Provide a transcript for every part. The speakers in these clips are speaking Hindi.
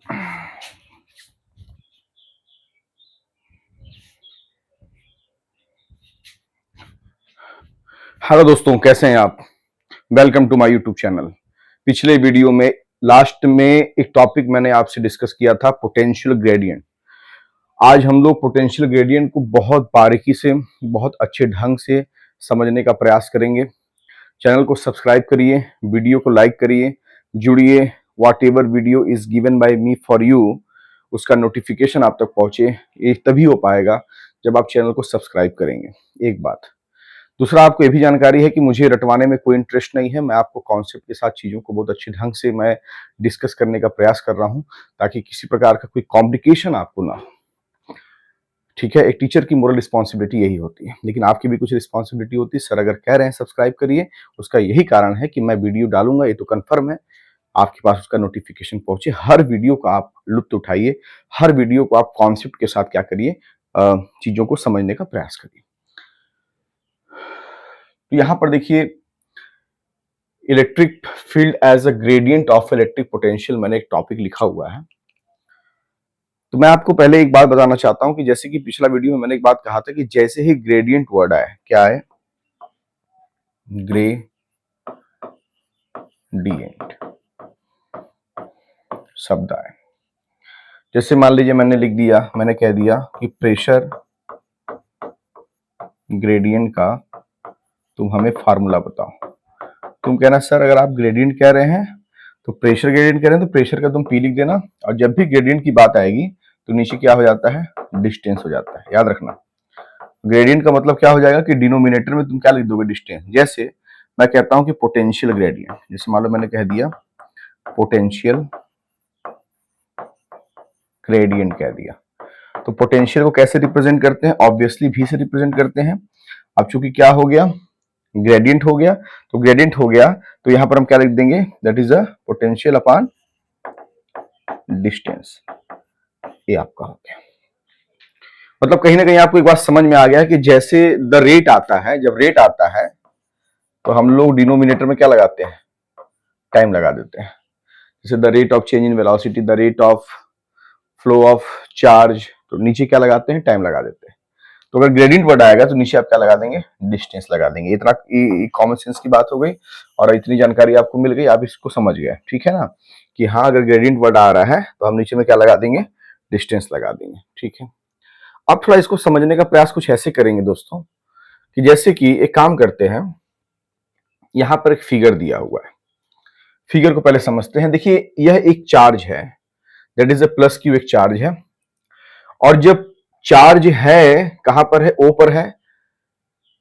हेलो दोस्तों, कैसे हैं आप? Welcome to my YouTube channel. पिछले वीडियो में लास्ट में एक टॉपिक मैंने आपसे डिस्कस किया था, पोटेंशियल ग्रेडियंट। आज हम लोग पोटेंशियल ग्रेडियंट को बहुत बारीकी से, बहुत अच्छे ढंग से समझने का प्रयास करेंगे। चैनल को सब्सक्राइब करिए, वीडियो को लाइक करिए, जुड़िए। What ever video is given by me for you, उसका नोटिफिकेशन आप तक पहुंचे, ये तभी हो पाएगा जब आप चैनल को सब्सक्राइब करेंगे। एक बात। दूसरा, आपको ये भी जानकारी है कि मुझे रटवाने में कोई इंटरेस्ट नहीं है। मैं आपको कॉन्सेप्ट के साथ चीज़ों को बहुत अच्छे ढंग से मैं डिस्कस करने का प्रयास कर रहा हूं, ताकि किसी प्रकार का कोई कॉम्प्लिकेशन आपको ना हो। ठीक है, एक टीचर की मोरल रिस्पॉन्सिबिलिटी यही होती है, लेकिन आपकी भी कुछ रिस्पॉन्सिबिलिटी होती है। सर अगर कह रहे हैं सब्सक्राइब करिए, उसका यही कारण है कि मैं वीडियो डालूंगा, ये तो कन्फर्म है, आपके पास उसका नोटिफिकेशन पहुंचे। हर वीडियो का आप लुत्फ उठाइए, हर वीडियो को आप कॉन्सेप्ट के साथ क्या करिए, चीज़ों को समझने का प्रयास करिए। तो यहां पर देखिए, electric field as a gradient of electric potential, मैंने एक टॉपिक लिखा हुआ है। तो मैं आपको पहले एक बात बताना चाहता हूं कि जैसे कि पिछला वीडियो में मैंने एक बात कहा था कि जैसे ही ग्रेडियंट वर्ड आए, क्या है, ग्रेडियंट शब्द आए, जैसे मान लीजिए मैंने लिख दिया, मैंने कह दिया कि प्रेशर ग्रेडियंट का तुम हमें फार्मूला बताओ। तुम कहना सर अगर आप ग्रेडियंट कह रहे हैं तो प्रेशर ग्रेडियंट कह रहे हैं तो प्रेशर का तुम पी लिख देना, और जब भी ग्रेडियंट की बात आएगी तो नीचे क्या हो जाता है, डिस्टेंस हो जाता है। याद रखना, ग्रेडियंट का मतलब क्या हो जाएगा कि डिनोमिनेटर में तुम क्या लिख दोगे, डिस्टेंस। जैसे मैं कहता हूं कि पोटेंशियल ग्रेडियंट, जैसे मान लो मैंने कह दिया पोटेंशियल ग्रेडियंट कह दिया, तो पोटेंशियल को कैसे रिप्रेजेंट करते हैं, ऑब्वियसली भी से रिप्रेजेंट करते हैं। अब चूंकि क्या हो गया, ग्रेडियंट हो गया, तो ग्रेडियंट हो गया तो यहां पर हम क्या लिख देंगे, that is a potential upon distance. ये आपका हो गया। मतलब कहीं ना कहीं आपको एक बात समझ में आ गया कि जैसे द रेट आता है, जब रेट आता है तो हम लोग डिनोमिनेटर में क्या लगाते हैं, टाइम लगा देते हैं। जैसे the rate of change in velocity, the rate of flow of charge, तो नीचे क्या लगाते हैं, टाइम लगा देते हैं। तो अगर ग्रेडियंट वर्ड आएगा तो नीचे आप क्या लगा देंगे, डिस्टेंस लगा देंगे। इतना कॉमन सेंस की बात हो गई और इतनी जानकारी आपको मिल गई, आप इसको समझ गए। ठीक है ना, कि हाँ अगर ग्रेडियंट वर्ड आ रहा है तो हम नीचे में क्या लगा देंगे, डिस्टेंस लगा देंगे। ठीक है, अब थोड़ा इसको समझने का प्रयास कुछ ऐसे करेंगे दोस्तों, कि जैसे कि एक काम करते हैं, यहां पर एक फिगर दिया हुआ है, फिगर को पहले समझते हैं। देखिए यह एक चार्ज है, that is a plus Q, एक चार्ज है, और जब चार्ज है कहां पर है, ओ पर है,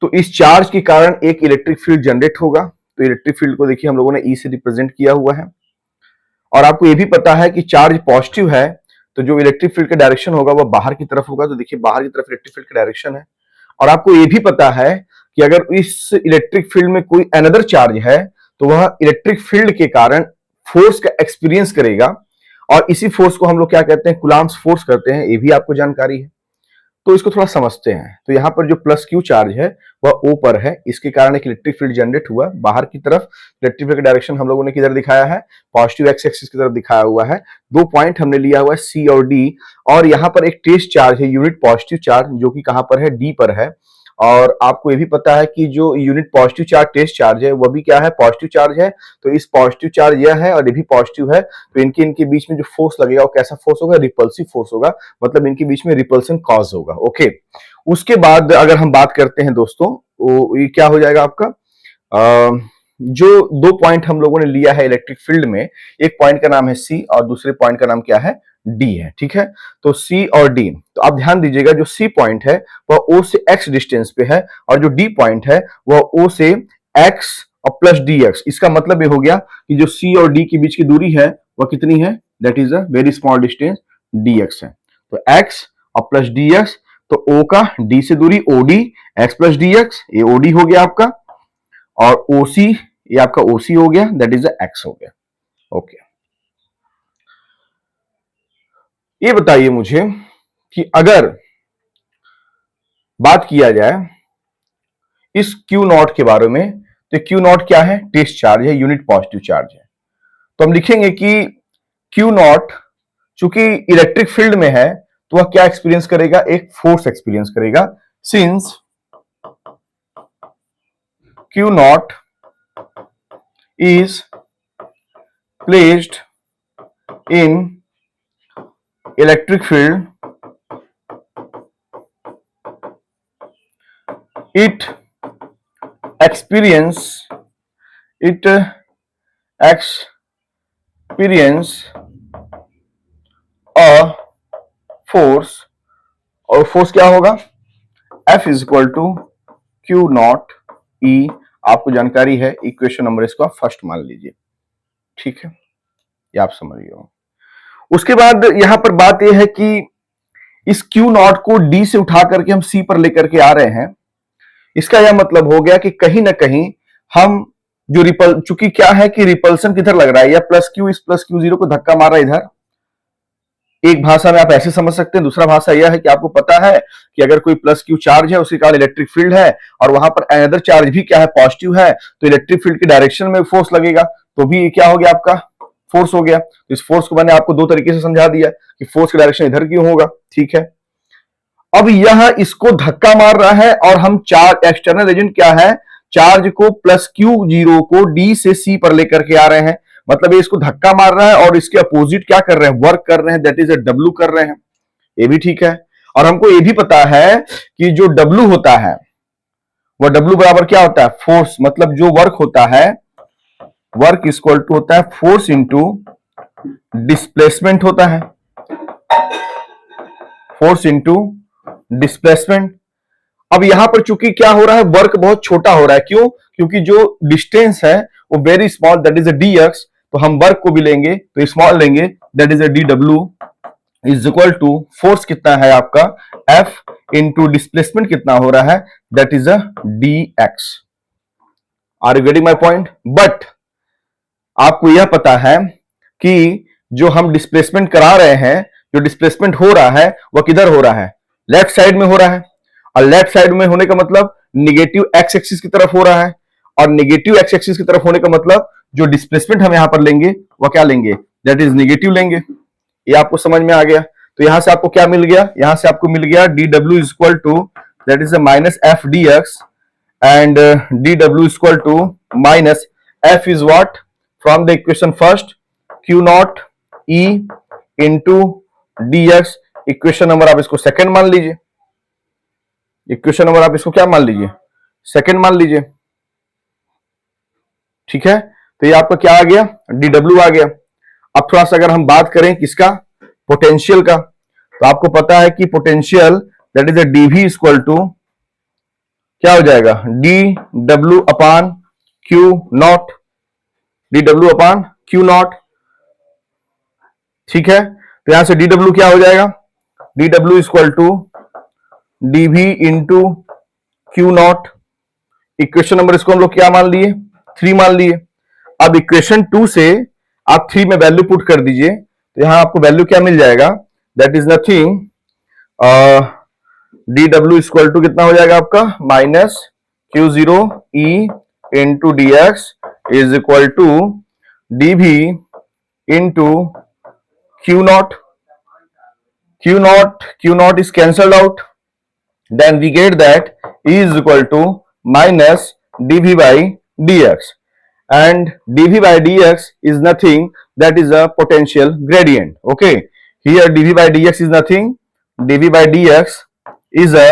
तो इस चार्ज के कारण एक इलेक्ट्रिक फील्ड जनरेट होगा। तो इलेक्ट्रिक फील्ड को देखिए हम लोगों ने ई से रिप्रेजेंट किया हुआ है, और आपको यह भी पता है कि चार्ज पॉजिटिव है तो जो इलेक्ट्रिक फील्ड का डायरेक्शन होगा वह बाहर की तरफ होगा। तो देखिए बाहर की तरफ इलेक्ट्रिक फील्ड का डायरेक्शन है, और आपको यह भी पता है कि अगर इस इलेक्ट्रिक फील्ड में कोई अनदर चार्ज है तो वह इलेक्ट्रिक फील्ड के कारण फोर्स का एक्सपीरियंस करेगा, और इसी फोर्स को हम लोग क्या कहते हैं, कुलाम्स फोर्स करते हैं। ये भी आपको जानकारी है, तो इसको थोड़ा समझते हैं। तो यहां पर जो प्लस क्यू चार्ज है वह ओ पर है, इसके कारण एक इलेक्ट्रिक फील्ड जनरेट हुआ बाहर की तरफ। इलेक्ट्रिक फील्ड का डायरेक्शन हम लोगों ने किधर दिखाया है, पॉजिटिव एक्स एक्सिस की तरफ दिखाया हुआ है। दो पॉइंट हमने लिया हुआ है सी और डी, और यहां पर एक टेस्ट चार्ज है, यूनिट पॉजिटिव चार्ज, जो कि कहां पर है, डी पर है। और आपको ये भी पता है कि जो unit positive charge test charge है वह भी क्या है, पॉजिटिव चार्ज है। तो इस पॉजिटिव चार्ज यह है और ये भी पॉजिटिव है, तो इनके इनके बीच में जो फोर्स लगेगा वो कैसा फोर्स होगा, रिपल्सिव फोर्स होगा, मतलब इनके बीच में रिपल्सन कॉज होगा। ओके, उसके बाद अगर हम बात करते हैं दोस्तों, तो ये क्या हो जाएगा आपका, जो दो पॉइंट हम लोगों ने लिया है इलेक्ट्रिक फील्ड में, एक पॉइंट का नाम है सी और दूसरे पॉइंट का नाम क्या है, डी है। ठीक है, तो सी और डी, तो आप ध्यान दीजिएगा, जो सी पॉइंट है वह ओ से एक्स डिस्टेंस पे है, और जो डी पॉइंट है वह ओ से एक्स और प्लस डी एक्स। इसका मतलब ये हो गया कि जो सी और डी के बीच की दूरी है वह कितनी है, that is a very small distance, D x है। तो एक्स और प्लस डी एक्स, तो ओ का डी से दूरी OD, X plus D X, ये ओडी हो गया आपका, और ओसी ये आपका ओसी हो गया, दैट इज एक्स हो गया। ओके, ये बताइए मुझे कि अगर बात किया जाए इस क्यू नॉट के बारे में, तो क्यू नॉट क्या है, टेस्ट चार्ज है, यूनिट पॉजिटिव चार्ज है। तो हम लिखेंगे कि क्यू नॉट चूंकि इलेक्ट्रिक फील्ड में है तो वह क्या एक्सपीरियंस करेगा, एक फोर्स एक्सपीरियंस करेगा। Since Q naught is placed in electric field, it experience a force, और फोर्स क्या होगा, F is equal to q naught e. आपको जानकारी है, इक्वेशन नंबर इसको आप फर्स्ट मान लीजिए, ठीक है, ये आप समझ गए हो। उसके बाद यहां पर बात यह है कि इस क्यू नॉट को डी से उठा करके हम सी पर लेकर के आ रहे हैं। इसका यह मतलब हो गया कि कहीं ना कहीं हम जो चूंकि क्या है कि रिपल्सन किधर लग रहा है, या प्लस क्यू इस प्लस क्यू जीरो को धक्का मारा इधर। एक भाषा में आप ऐसे समझ सकते हैं, दूसरा भाषा यह है कि आपको पता है कि अगर कोई प्लस क्यू चार्ज है उसके कारण इलेक्ट्रिक फील्ड है, और वहां पर अनदर चार्ज भी क्या है, पॉजिटिव है, तो इलेक्ट्रिक फील्ड के डायरेक्शन में फोर्स लगेगा, तो भी क्या हो गया, आपका फोर्स हो गया। तो इस फोर्स को मैंने आपको दो तरीके से समझा दिया कि फोर्स का डायरेक्शन इधर क्यों होगा, ठीक है। अब यह इसको धक्का मार रहा है, और हम चार्ज एक्सटर्नल एजेंट क्या है, चार्ज को प्लस क्यू जीरो को डी से सी पर लेकर के आ रहे हैं। मतलब ये इसको धक्का मार रहा है और इसके अपोजिट क्या कर रहे हैं, वर्क कर रहे हैं, दैट इज ए डब्ल्यू कर रहे हैं। ये भी ठीक है। और हमको ये भी पता है कि जो डब्ल्यू होता है वह डब्ल्यू बराबर क्या होता है, फोर्स। मतलब जो वर्क होता है, वर्क इक्वल टू होता है फोर्स इंटू डिस्प्लेसमेंट होता है, फोर्स इंटू डिस्प्लेसमेंट। अब यहां पर चूंकि क्या हो रहा है, वर्क बहुत छोटा हो रहा है, क्यों, क्योंकि जो डिस्टेंस है वो very small, that is a D X. तो हम वर्क को भी लेंगे तो स्मॉल लेंगे, that is a D W is equal to force कितना है आपका एफ इंटू डिस्प्लेसमेंट कितना हो रहा है, that is a D X. Are you getting my point. But आपको यह पता है कि जो हम डिस्प्लेसमेंट करा रहे हैं, जो डिस्प्लेसमेंट हो रहा है वह किधर हो रहा है, लेफ्ट साइड में हो रहा है। और लेफ्ट साइड में होने का मतलब निगेटिव एक्स एक्सिस की तरफ हो रहा है, और निगेटिव एक्स एक्सिस की तरफ होने का मतलब जो डिस्प्लेसमेंट हम यहां पर लेंगे वह क्या लेंगे, दैट इज निगेटिव लेंगे। ये आपको समझ में आ गया। तो यहां से आपको क्या मिल गया, यहां से आपको मिल गया D W is equal to that is minus F D X, and D W is equal to minus F is what, from the equation first Q naught E into D X. Equation number आप इसको सेकेंड मान लीजिए, इक्वेशन नंबर आप इसको क्या मान लीजिए, सेकेंड मान लीजिए, ठीक है। तो ये आपका क्या आ गया, डी डब्ल्यू आ गया। अब थोड़ा सा अगर हम बात करें किसका, पोटेंशियल का, तो आपको पता है कि potential that is a D V equal to क्या हो जाएगा, D W upon Q naught, D W upon Q naught, ठीक है। तो यहां से डी डब्ल्यू क्या हो जाएगा, D W equal to D V into Q naught. Equation number इसको हम लोग क्या मान लिए, 3 मान लिए। अब इक्वेशन 2 से आप 3 में वैल्यू पुट कर दीजिए, तो यहां आपको वैल्यू क्या मिल जाएगा, that is nothing, D W equal to कितना हो जाएगा आपका, minus Q zero E into D X is equal to D V into Q naught. Q naught is cancelled out, then we get that E is equal to minus dV by dx, and dV by dx is nothing, that is a potential gradient. Okay, here dV by dx is nothing, dV by dx is a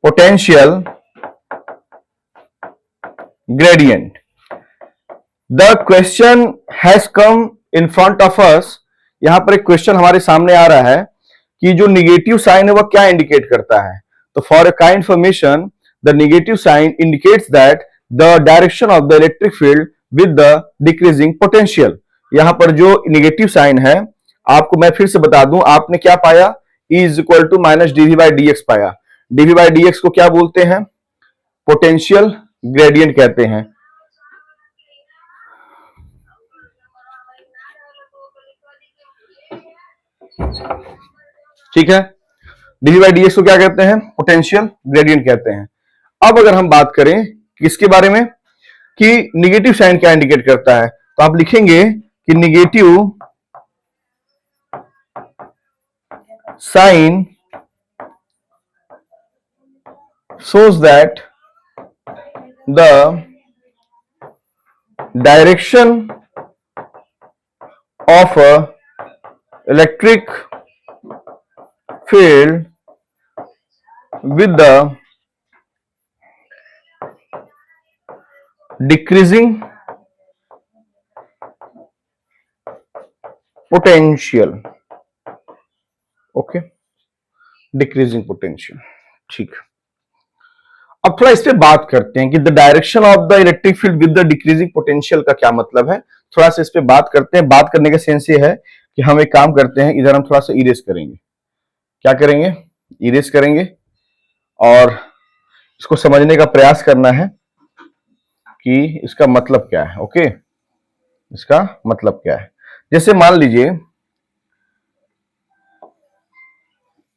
potential gradient. The question has come in front of us. यहां पर एक क्वेश्चन हमारे सामने आ रहा है कि जो निगेटिव साइन है वह क्या इंडिकेट करता है। तो for a kind information, the negative sign indicates that the direction of the electric field with the decreasing potential. यहां पर जो निगेटिव साइन है, आपको मैं फिर से बता दूं, आपने क्या पाया, E is equal to minus D V by D X पाया। डीवी बाई डी एक्स को क्या बोलते हैं, पोटेंशियल ग्रेडियंट कहते हैं। ठीक है, डीवी बाई डी एक्स को क्या कहते हैं, पोटेंशियल ग्रेडियंट कहते हैं। अब अगर हम बात करें किसके बारे में, कि निगेटिव साइन क्या इंडिकेट करता है, तो आप लिखेंगे कि negative sign shows that the direction of a electric field with the decreasing potential. Okay, decreasing potential. ठीक, अब थोड़ा इस पे बात करते हैं कि the direction of the electric field with the decreasing potential का क्या मतलब है। थोड़ा सा इस पे बात करते हैं। बात करने का सेंस ये है कि हम एक काम करते हैं, इधर हम थोड़ा सा इरेज करेंगे। क्या करेंगे? इरेज करेंगे और इसको समझने का प्रयास करना है कि इसका मतलब क्या है। ओके, इसका मतलब क्या है। जैसे मान लीजिए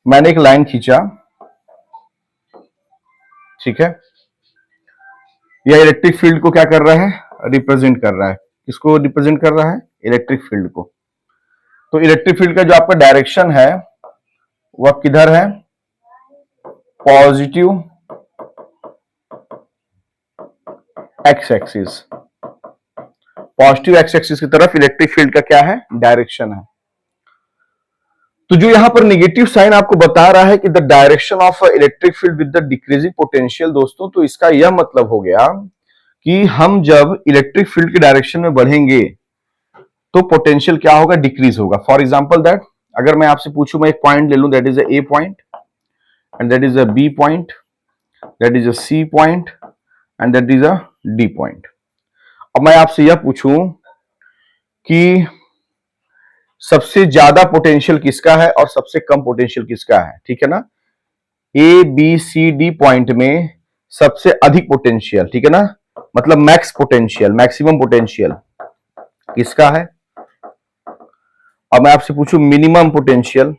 मैंने एक लाइन खींचा, ठीक है, यह इलेक्ट्रिक फील्ड को क्या कर रहा है? रिप्रेजेंट कर रहा है। किसको रिप्रेजेंट कर रहा है? इलेक्ट्रिक फील्ड को। तो इलेक्ट्रिक फील्ड का जो आपका डायरेक्शन है वह किधर है? Positive x axis. Positive x axis की तरफ इलेक्ट्रिक फील्ड का क्या है? डायरेक्शन है। तो जो यहां पर नेगेटिव साइन आपको बता रहा है कि the direction of electric field with the decreasing potential, दोस्तों, तो इसका यह मतलब हो गया कि हम जब इलेक्ट्रिक फील्ड के डायरेक्शन में बढ़ेंगे तो पोटेंशियल क्या होगा? डिक्रीज होगा। फॉर एग्जांपल दैट, अगर मैं आपसे पूछूं, मैं एक पॉइंट ले लूं, that is A point and that is a B point, that is a C point and that is a D point. अब मैं आपसे यह पूछूं कि सबसे ज्यादा पोटेंशियल किसका है और सबसे कम पोटेंशियल किसका है, ठीक है ना? A B C D point में सबसे अधिक पोटेंशियल, ठीक है ना, मतलब मैक्स पोटेंशियल, मैक्सिमम पोटेंशियल किसका है? अब मैं आपसे पूछूं मिनिमम पोटेंशियल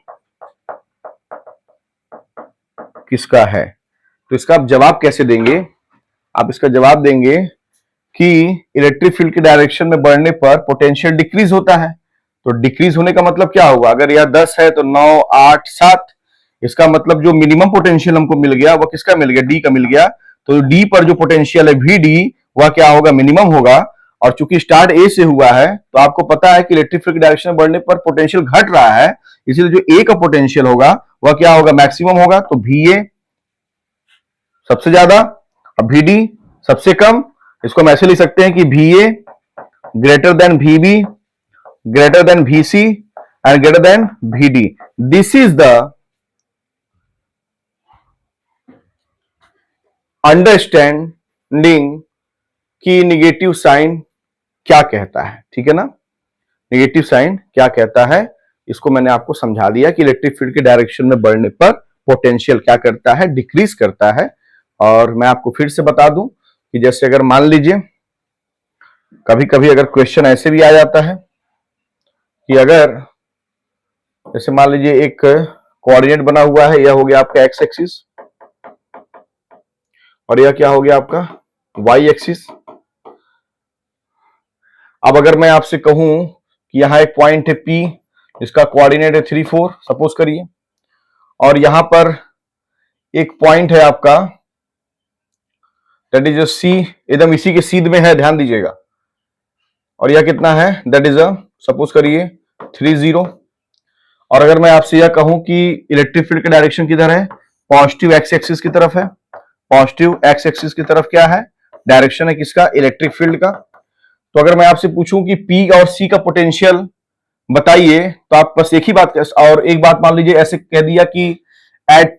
किसका है? तो इसका आप जवाब कैसे देंगे? आप इसका जवाब देंगे कि इलेक्ट्रिक फील्ड के डायरेक्शन में बढ़ने पर पोटेंशियल डिक्रीज होता है। तो डिक्रीज होने का मतलब क्या होगा? अगर यह 10 है तो 9, 8, 7, इसका मतलब जो मिनिमम पोटेंशियल हमको मिल गया वह किसका मिल गया? डी का मिल गया। तो डी पर जो पोटेंशियल है वी डी, वह क्या होगा? मिनिमम होगा। और चूंकि स्टार्ट ए से हुआ है तो आपको पता है कि इलेक्ट्रिक फील्ड के डायरेक्शन में बढ़ने पर पोटेंशियल घट रहा है, इसलिए जो ए का पोटेंशियल होगा वह क्या होगा? मैक्सिमम होगा। तो वी ए सबसे ज्यादा और वी डी सबसे कम। इसको हम ऐसे लिख सकते हैं कि V A greater than V B, greater than VC and greater than VD. This is the understanding कि निगेटिव साइन क्या कहता है, ठीक है ना? निगेटिव साइन क्या कहता है, इसको मैंने आपको समझा दिया कि इलेक्ट्रिक फील्ड के डायरेक्शन में बढ़ने पर पोटेंशियल क्या करता है? डिक्रीज करता है। और मैं आपको फिर से बता दूं कि जैसे अगर मान लीजिए कभी कभी अगर क्वेश्चन ऐसे भी आ जाता है कि अगर जैसे मान लीजिए एक कोऑर्डिनेट बना हुआ है, यह हो गया आपका एक्स एक्सिस और यह क्या हो गया आपका वाई एक्सिस। अब अगर मैं आपसे कहूं कि यहां एक पॉइंट है P जिसका कोऑर्डिनेट है 3, 4 सपोज करिए, और यहां पर एक पॉइंट है आपका दैट इज C, एकदम इसी के सीध में है, ध्यान दीजिएगा, और यह कितना है? दैट इज सपोज करिए 3, 0। और अगर मैं आपसे यह कहूं कि इलेक्ट्रिक फील्ड का डायरेक्शन किधर है? पॉजिटिव एक्स एक्सिस की तरफ है। पॉजिटिव एक्स एक्सिस की तरफ क्या है? डायरेक्शन है किसका? इलेक्ट्रिक फील्ड का। तो अगर मैं आपसे पूछूं कि P और C का पोटेंशियल बताइए, तो आप बस एक ही बात, और एक बात मान लीजिए ऐसे कह दिया कि एट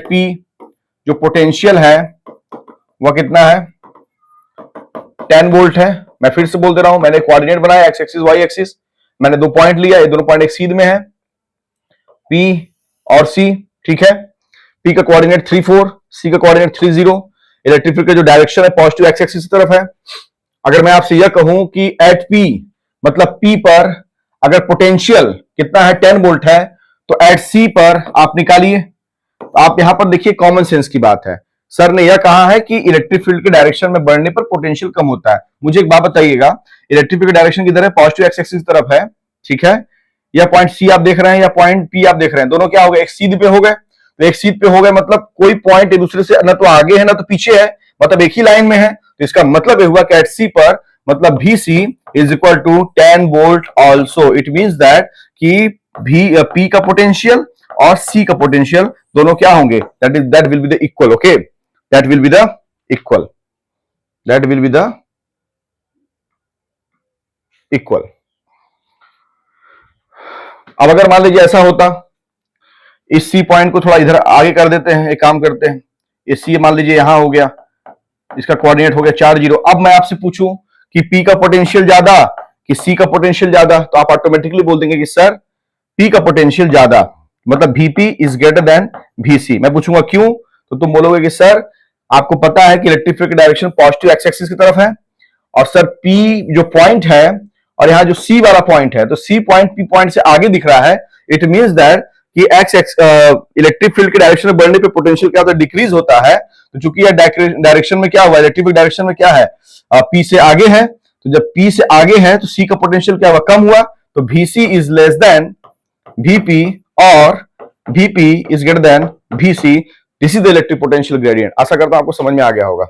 P जो पोटेंशियल है वह कितना है? 10 वोल्ट है। मैं फिर से बोल दे रहा हूं, मैंने कोऑर्डिनेट बनाया एक्स एक्सिस वाई एक्सिस, मैंने 2 पॉइंट लिया, ये दोनों पॉइंट एक सीध में है, P और C, ठीक है? P का कोऑर्डिनेट 3, 4, C का कोऑर्डिनेट 3, 0। इलेक्ट्रिक फील्ड का जो डायरेक्शन है पॉजिटिव एक्स एक्सिस की तरफ है। अगर मैं आपसे यह कहूं कि एट P मतलब P पर अगर पोटेंशियल कितना है? 10 वोल्ट है, तो एट C पर आप निकालिए। तो आप यहां पर देखिए कॉमन सेंस की बात है। सर ने यह कहा है कि इलेक्ट्रिक फील्ड के डायरेक्शन में बढ़ने पर पोटेंशियल कम होता है। मुझे एक बात बताइएगा, इलेक्ट्रिक फील्ड का डायरेक्शन किधर है? पॉजिटिव एक्स एक्सिस की तरफ है, ठीक है? या पॉइंट सी आप देख रहे हैं या पॉइंट पी आप देख रहे हैं, दोनों क्या हो गए, एक सीध पे हो गए। तो एक सीध पे हो गए मतलब कोई पॉइंट एक दूसरे से ना तो आगे है ना तो पीछे है, मतलब एक ही लाइन में है। तो इसका मतलब ये हुआ कि एट सी पर मतलब V C is equal to 10 volt also. It means that कि पी का पोटेंशियल और सी का पोटेंशियल दोनों क्या होंगे, that will be the equal. Okay, that will be the equal, that will be the equal. अब अगर मान लीजिए ऐसा होता, इस सी पॉइंट को थोड़ा इधर आगे कर देते हैं, एक काम करते हैं, इस सी मान लीजिए यहां हो गया, इसका कोऑर्डिनेट हो गया 4 0। अब मैं आपसे पूछूं कि पी का पोटेंशियल ज्यादा कि सी का पोटेंशियल ज्यादा, तो आप ऑटोमेटिकली बोल देंगे कि सर पी का पोटेंशियल ज्यादा, मतलब VP is greater than VC. मैं पूछूंगा क्यों, तो तुम बोलोगे कि सर आपको पता है कि इलेक्ट्रिक फील्ड की डायरेक्शन पॉजिटिव एक्स एक्सिस की तरफ है, और सर पी जो पॉइंट है और यहां जो सी वाला पॉइंट है, तो सी पॉइंट पी पॉइंट से आगे दिख रहा है। इट मींस दैट कि एक्स एक्स इलेक्ट्रिक फील्ड के डायरेक्शन में बढ़ने पे पोटेंशियल क्या होता है, डिक्रीज होता है। तो चूंकि यह डायरेक्शन में क्या हुआ, इलेक्ट्रिक फील्ड डायरेक्शन में क्या है, पी से आगे है, तो जब पी से आगे है तो सी का पोटेंशियल क्या हुआ, कम हुआ। तो VC is less than VP और VP is greater than VC. This is the electric potential gradient. आशा करता हूं आपको समझ में आ गया होगा।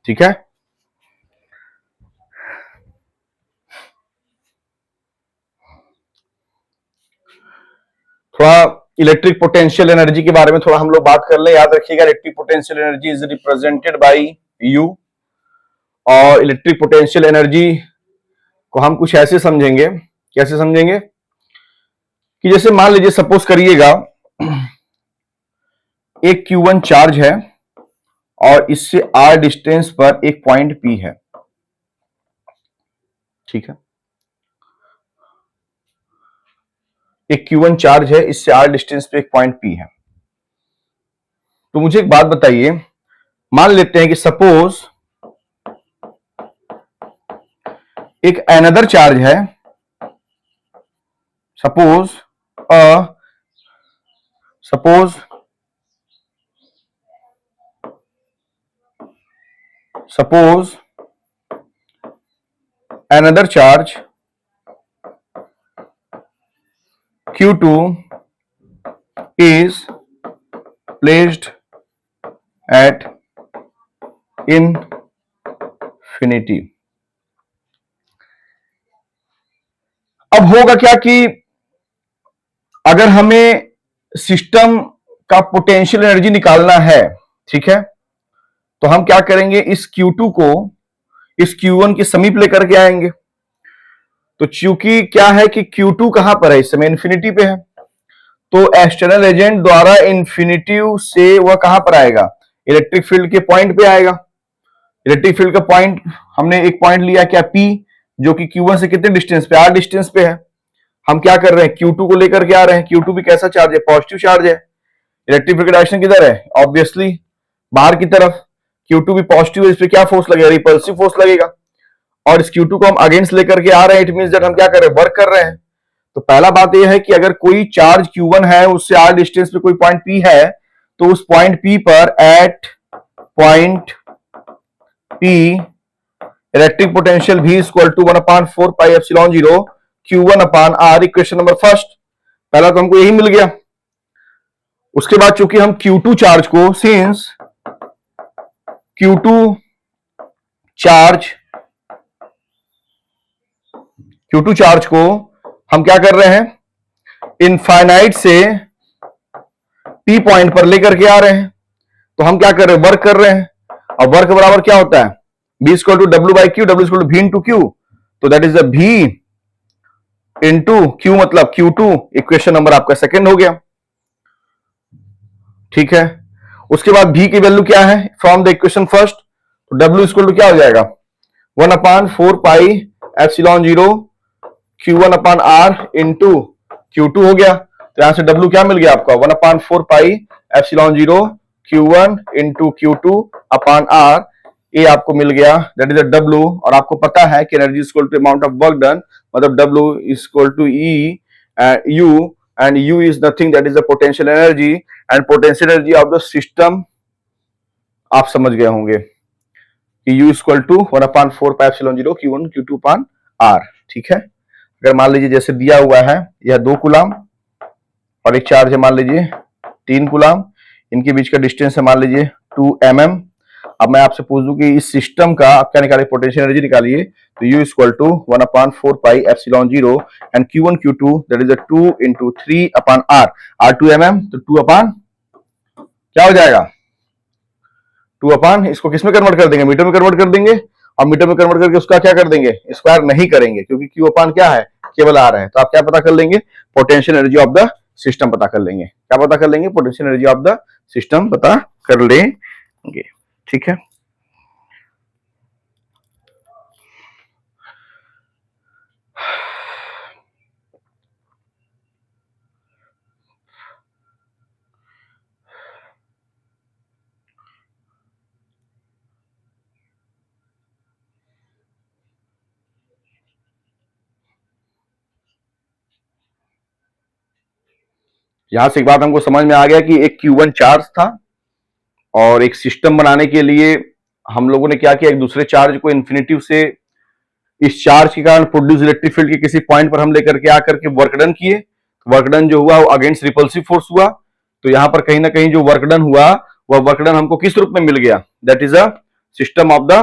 ठीक है, थोड़ा इलेक्ट्रिक पोटेंशियल एनर्जी के बारे में थोड़ा हम लोग बात कर ले। याद रखिएगा, electric potential energy is represented by you, और इलेक्ट्रिक पोटेंशियल एनर्जी को हम कुछ ऐसे समझेंगे, कैसे समझेंगे कि जैसे मान लीजिए सपोज करिएगा एक Q1 चार्ज है और इससे R डिस्टेंस पर एक पॉइंट P है। ठीक है, एक Q1 चार्ज है, इससे R डिस्टेंस पे एक पॉइंट P है। तो मुझे एक बात बताइए, मान लेते हैं कि सपोज एक अनदर चार्ज है, suppose another charge Q2 is placed at infinity। अब होगा क्या कि अगर हमें सिस्टम का पोटेंशियल एनर्जी निकालना है, ठीक है, तो हम क्या करेंगे, इस Q2 को इस Q1 के समीप लेकर के आएंगे। तो चूंकि क्या है कि Q2 कहां पर है, इस समय इन्फिनिटी पे है, तो एक्सटर्नल एजेंट द्वारा इन्फिनिटी से वह कहां पर आएगा, इलेक्ट्रिक फील्ड के पॉइंट पे आएगा। इलेक्ट्रिक फील्ड का पॉइंट हमने एक पॉइंट लिया क्या, P, जो कि Q1 से कितने डिस्टेंस पे, R डिस्टेंस पे है। हम क्या कर रहे हैं, Q2 को लेकर के आ रहे हैं। Q2 भी कैसा चार्ज है, पॉजिटिव चार्ज है। इलेक्ट्रिक फील्ड का डायरेक्शन किधर है, ऑब्वियसली बाहर की तरफ। Q2 भी पॉजिटिव है, इस पे क्या फोर्स लगेगा, रिपल्सिव फोर्स लगेगा। और इस Q2 को हम अगेंस्ट लेकर के आ रहे हैं, इट मींस दैट हम क्या कर रहे हैं, वर्क कर रहे हैं। तो पहला बात यह है कि अगर कोई चार्ज Q1 है, उससे R डिस्टेंस पे कोई पॉइंट P है, तो उस पॉइंट P पर at point P electric potential V equal to 1/4 pi epsilon 0 Q1 upon R। Equation number first, पहला तो हमको यही मिल गया। उसके बाद चूंकि हम Q2 चार्ज को, सिंस Q2 चार्ज को हम क्या कर रहे हैं, इनफाइनाइट से P पॉइंट पर लेकर के आ रहे हैं। तो हम क्या कर रहे हैं, वर्क कर रहे हैं। और वर्क बराबर क्या होता है, B equal to W by Q, W equal to V into Q। तो that is the V into Q, मतलब Q2। इक्वेशन नंबर आपका सेकंड हो गया। ठीक है, उसके बाद V की वैल्यू क्या है, फ्रॉम द इक्वेशन फर्स्ट, तो W इक्वल टू क्या हो जाएगा, 1/4 pi epsilon 0 Q1 upon R into Q2 हो गया। तो यहां से W क्या मिल गया आपका, 1/4 pi epsilon 0 Q1 into Q2 upon R। ये आपको मिल गया, दैट इज द W। और आपको पता है कि energy equal to amount of work done, मतलब W equal to E U, and U is nothing, that is the potential energy. And potential energy of the system आप समझ गए होंगे कि U equal to 1/4 Q1 Q2 upon R, ठीक है। अगर मान लीजिए जैसे दिया हुआ है यह 2 कूलम और एक चार्ज है मान लीजिए 3 कूलम, इनके बीच का डिस्टेंस है मान लीजिए 2 mm। अब मैं आपसे पूछ दूं कि इस सिस्टम का आप क्या निकालिए, पोटेंशियल एनर्जी निकालिए, तो U equal to 1/4 and Q1 Q2 that is 2 into 3 upon R, R 2 mm, तो 2 अपान क्या हो जाएगा 2 अपान, इसको किस में कन्वर्ट कर देंगे, मीटर में कन्वर्ट कर देंगे, और मीटर में कन्वर्ट करके उसका क्या कर देंगे, स्क्वायर नहीं करेंगे क्योंकि Q अपान क्या है, केवल R है। तो आप क्या पता कर लेंगे, potential energy of the system पता कर लेंगे। क्या पता कर लेंगे, potential energy of the system पता कर लेंगे, ठीक है। यहां से एक बात हमको समझ में आ गया कि एक Q1 चार्ज था और एक सिस्टम बनाने के लिए हम लोगों ने क्या किया, एक दूसरे चार्ज को इन्फिनिटिव से इस चार्ज के कारण प्रोड्यूस इलेक्ट्रिक फील्ड के किसी पॉइंट पर हम लेकर के आकर के वर्क डन किए। वर्क डन जो हुआ वो अगेंस्ट रिपल्सिव फोर्स हुआ। तो यहां पर कहीं ना कहीं जो वर्क डन हुआ वह वर्क डन हमको किस रूप में मिल गया, that is a system of the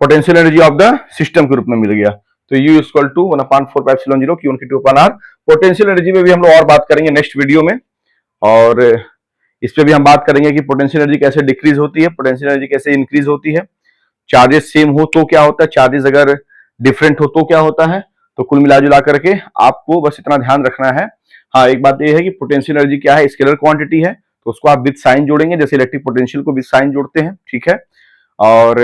potential energy of the system के रूप में मिल गया। तो U equal to 1/4 Q1 Q2 upon R। Potential energy में भी हम लोग और बात करेंगे नेक्स्ट वीडियो में, और इस पे भी हम बात करेंगे कि पोटेंशियल एनर्जी कैसे डिक्रीज होती है, पोटेंशियल एनर्जी कैसे इंक्रीज होती है, चार्जेस सेम हो तो क्या होता है, चार्जेस अगर डिफरेंट हो तो क्या होता है। तो कुल मिला जुला करके आपको बस इतना ध्यान रखना है। हाँ, एक बात यह है कि पोटेंशियल एनर्जी क्या है, स्केलर क्वांटिटी है, तो उसको आप विद साइन जोड़ेंगे, जैसे इलेक्ट्रिक पोटेंशियल को विद साइन जोड़ते हैं, ठीक है। और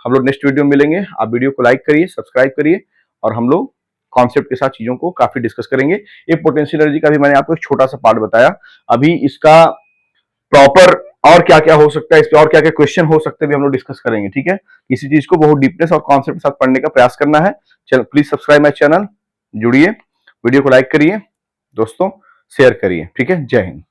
हम लोग नेक्स्ट वीडियो में मिलेंगे। आप वीडियो को लाइक करिए, सब्सक्राइब करिए, और हम लोग कॉन्सेप्ट के साथ चीजों को काफी डिस्कस करेंगे। ये पोटेंशियल एनर्जी का भी मैंने आपको एक छोटा सा पार्ट बताया। अभी इसका प्रॉपर और क्या क्या हो सकता है, इस पे और क्या क्या क्वेश्चन हो सकते हैं भी हम लोग डिस्कस करेंगे, ठीक है। किसी चीज को बहुत डीपनेस और कॉन्सेप्ट के साथ पढ़ने का प्रयास करना है। चलो प्लीज सब्सक्राइब माय चैनल, जुड़िए, वीडियो को लाइक करिए, दोस्तों शेयर करिए, ठीक है। जय हिंद।